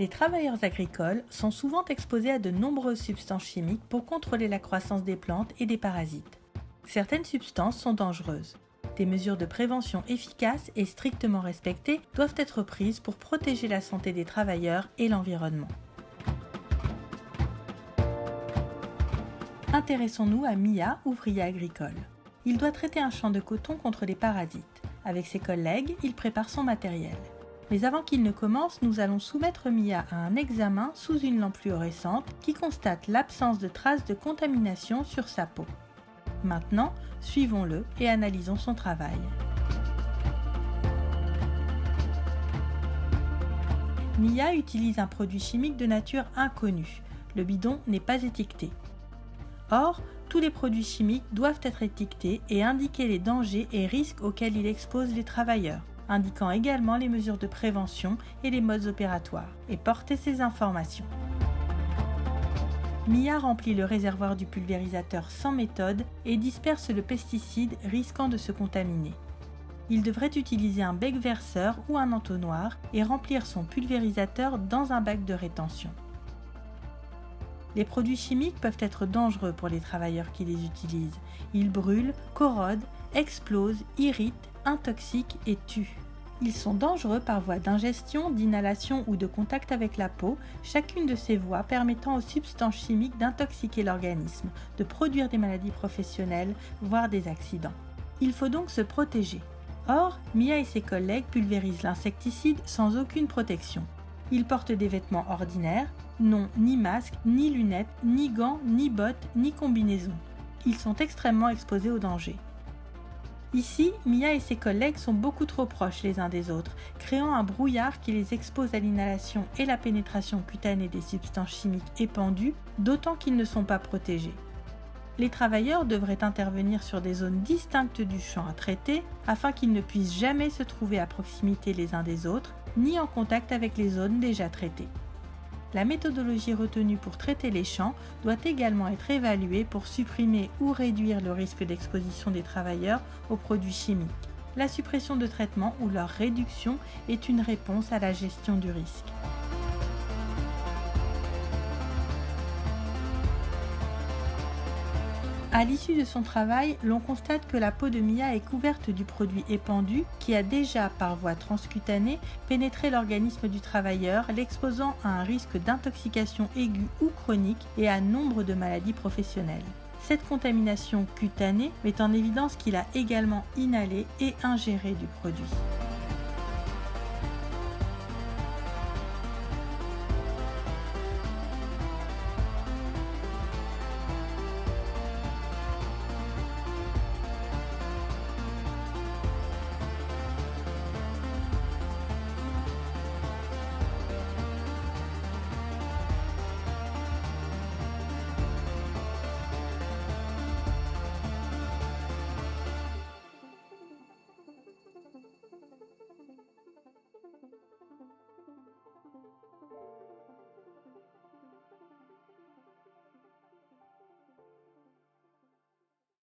Les travailleurs agricoles sont souvent exposés à de nombreuses substances chimiques pour contrôler la croissance des plantes et des parasites. Certaines substances sont dangereuses. Des mesures de prévention efficaces et strictement respectées doivent être prises pour protéger la santé des travailleurs et l'environnement. Intéressons-nous à Mia, ouvrier agricole. Il doit traiter un champ de coton contre les parasites. Avec ses collègues, il prépare son matériel. Mais avant qu'il ne commence, nous allons soumettre Mia à un examen sous une lampe fluorescente qui constate l'absence de traces de contamination sur sa peau. Maintenant, suivons-le et analysons son travail. Mia utilise un produit chimique de nature inconnue. Le bidon n'est pas étiqueté. Or, tous les produits chimiques doivent être étiquetés et indiquer les dangers et risques auxquels il expose les travailleurs, indiquant également les mesures de prévention et les modes opératoires, et porter ces informations. Mia remplit le réservoir du pulvérisateur sans méthode et disperse le pesticide risquant de se contaminer. Il devrait utiliser un bec verseur ou un entonnoir et remplir son pulvérisateur dans un bac de rétention. Les produits chimiques peuvent être dangereux pour les travailleurs qui les utilisent. Ils brûlent, corrodent, explosent, irritent, intoxiquent et tuent. Ils sont dangereux par voie d'ingestion, d'inhalation ou de contact avec la peau, chacune de ces voies permettant aux substances chimiques d'intoxiquer l'organisme, de produire des maladies professionnelles, voire des accidents. Il faut donc se protéger. Or, Mia et ses collègues pulvérisent l'insecticide sans aucune protection. Ils portent des vêtements ordinaires, n'ont ni masque, ni lunettes, ni gants, ni bottes, ni combinaison. Ils sont extrêmement exposés au danger. Ici, Mia et ses collègues sont beaucoup trop proches les uns des autres, créant un brouillard qui les expose à l'inhalation et la pénétration cutanée des substances chimiques épandues, d'autant qu'ils ne sont pas protégés. Les travailleurs devraient intervenir sur des zones distinctes du champ à traiter afin qu'ils ne puissent jamais se trouver à proximité les uns des autres, ni en contact avec les zones déjà traitées. La méthodologie retenue pour traiter les champs doit également être évaluée pour supprimer ou réduire le risque d'exposition des travailleurs aux produits chimiques. La suppression de traitements ou leur réduction est une réponse à la gestion du risque. À l'issue de son travail, l'on constate que la peau de Mia est couverte du produit épandu qui a déjà, par voie transcutanée, pénétré l'organisme du travailleur, l'exposant à un risque d'intoxication aiguë ou chronique et à nombre de maladies professionnelles. Cette contamination cutanée met en évidence qu'il a également inhalé et ingéré du produit.